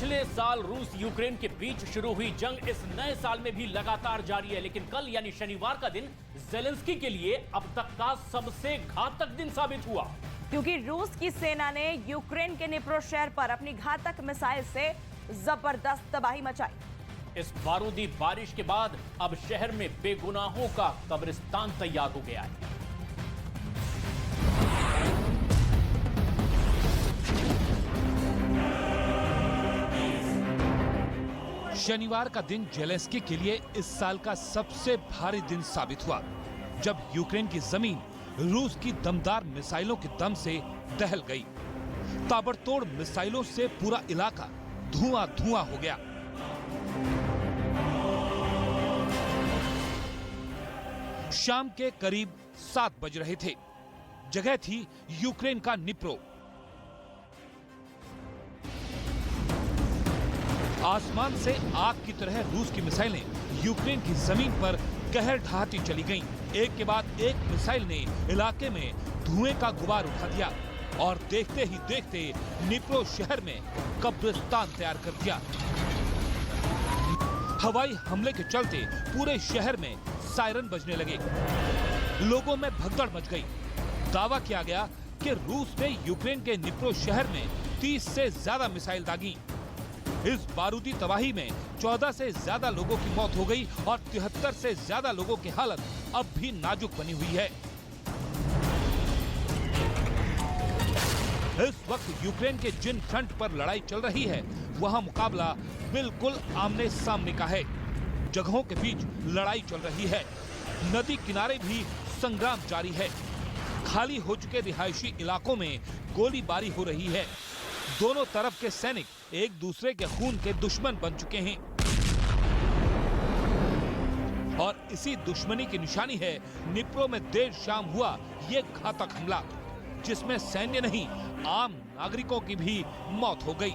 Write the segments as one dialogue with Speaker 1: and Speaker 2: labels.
Speaker 1: पिछले साल रूस यूक्रेन के बीच शुरू हुई जंग इस नए साल में भी लगातार जारी है, लेकिन कल यानी शनिवार का दिन ज़ेलेंस्की के लिए अब तक का सबसे घातक दिन साबित हुआ,
Speaker 2: क्योंकि रूस की सेना ने यूक्रेन के निप्रो शहर पर अपनी घातक मिसाइल से जबरदस्त तबाही मचाई।
Speaker 1: इस बारूदी बारिश के बाद अब शहर में बेगुनाहों का कब्रिस्तान तैयार हो गया है।
Speaker 3: शनिवार का दिन ज़ेलेंस्की के लिए इस साल का सबसे भारी दिन साबित हुआ, जब यूक्रेन की जमीन रूस की दमदार मिसाइलों के दम से दहल गई। ताबड़तोड़ मिसाइलों से पूरा इलाका धुआं-धुआं हो गया। शाम के करीब 7 बज रहे थे। जगह थी यूक्रेन का निप्रो। आसमान से आग की तरह रूस की मिसाइलें यूक्रेन की जमीन पर कहर ढाती चली गईं। एक के बाद एक मिसाइल ने इलाके में धुएं का गुबार उठा दिया और देखते ही देखते निप्रो शहर में कब्रिस्तान तैयार कर दिया। हवाई हमले के चलते पूरे शहर में सायरन बजने लगे। लोगों में भगदड़ मच गई। दावा किया गया कि रूस ने यूक्रेन के निप्रो शहर में 30 से ज्यादा मिसाइल दागी। इस बारूदी तबाही में 14 से ज्यादा लोगों की मौत हो गई और 73 से ज्यादा लोगों की हालत अब भी नाजुक बनी हुई है। इस वक्त यूक्रेन के जिन फ्रंट पर लड़ाई चल रही है, वहां मुकाबला बिल्कुल आमने सामने का है। जगहों के बीच लड़ाई चल रही है। नदी किनारे भी संग्राम जारी है। खाली हो चुके रिहायशी इलाकों में गोलीबारी हो रही है। दोनों तरफ के सैनिक एक दूसरे के खून के दुश्मन बन चुके हैं और इसी दुश्मनी की निशानी है निप्रो में देर शाम हुआ ये घातक हमला, जिसमें सैन्य नहीं आम नागरिकों की भी मौत हो गई।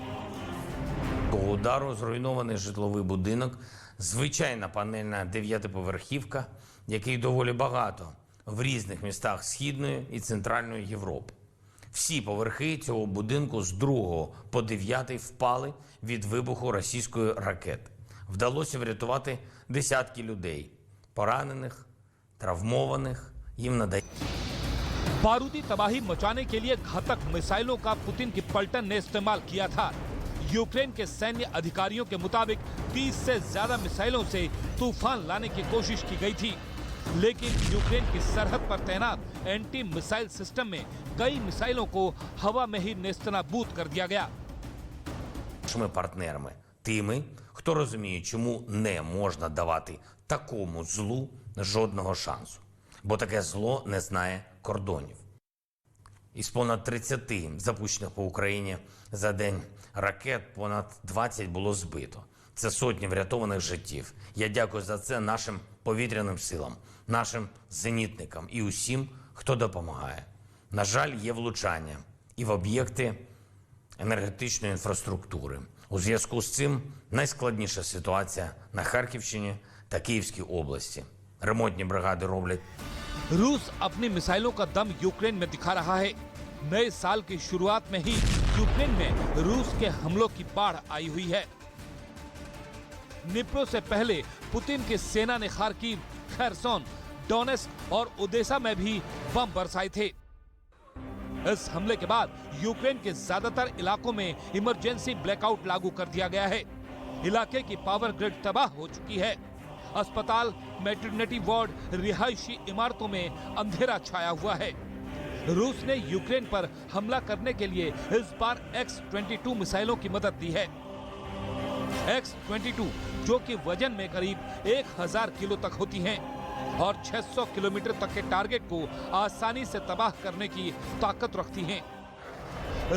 Speaker 4: По удару зруйнований житловий будинок, звичайна панельна 9-поверхівка, який доволі багато в різних містах Східної і Центральної Європи. Всі поверхи цього будинку з 2 по 9 впали від вибуху російської ракети. Вдалося врятувати десятки людей, поранених, травмованих, їм надають.
Speaker 3: बारूदी तबाही मचाने के लिए घातक मिसाइलों का पुतिन की पलटन ने इस्तेमाल किया था। यूक्रेन के सैन्य अधिकारियों के मुताबिक 30 से ज्यादा मिसाइलों से तूफान लाने की कोशिश की गई थी, लेकिन यूक्रेन की सरहद पर तैनात एंटी मिसाइल सिस्टम में कई मिसाइलों को हवा में ही नेस्तनाबूद कर दिया गया।
Speaker 4: Ми партнерами тими, хто розуміє, чому не можна давати такому злу жодного шансу. Бо таке зло не знає кордонів. Із понад 30 запущених по Україні за день ракет понад 20 було збито. Це сотні врятованих життів. Я дякую за це нашим повітряним силам, нашим зенітникам і усім, хто допомагає. На жаль, є влучання і в об'єкти енергетичної інфраструктури. У зв'язку з цим найскладніша ситуація на Харківщині та Київській області. Ремонтні бригади роблять.
Speaker 3: रूस अपनी मिसाइलों का दम यूक्रेन में दिखा रहा है। नए साल की शुरुआत में ही यूक्रेन में रूस के हमलों की बाढ़ आई हुई है। निप्रो से पहले पुतिन की सेना ने खार्किव, खैरसोन, डोनेस्क और ओदेसा में भी बम बरसाए थे। इस हमले के बाद यूक्रेन के ज्यादातर इलाकों में इमरजेंसी ब्लैकआउट लागू कर दिया गया है। इलाके की पावर ग्रिड तबाह हो चुकी है। अस्पताल, मैटरनिटी वार्ड, रिहायशी इमारतों में अंधेरा छाया हुआ है। रूस ने यूक्रेन पर हमला करने के लिए इस बार X-22 मिसाइलों की मदद दी है। X-22 जो कि वजन में करीब 1000 किलो तक होती हैं और 600 किलोमीटर तक के टारगेट को आसानी से तबाह करने की ताकत रखती हैं।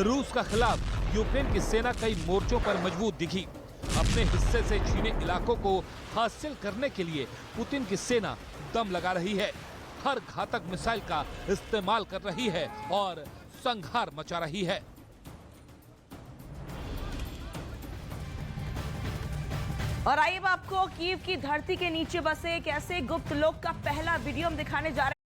Speaker 3: रूस का खिलाफ यूक्रेन की सेना कई मोर्चों पर मजबूत दिखी। अपने हिस्से से छीने इलाकों को हासिल करने के लिए पुतिन की सेना दम लगा रही है, हर घातक मिसाइल का इस्तेमाल कर रही है और संहार मचा रही है।
Speaker 2: और आइए अब आपको कीव की धरती के नीचे बसे एक ऐसे गुप्त लोक का पहला वीडियो हम दिखाने जा रहे हैं।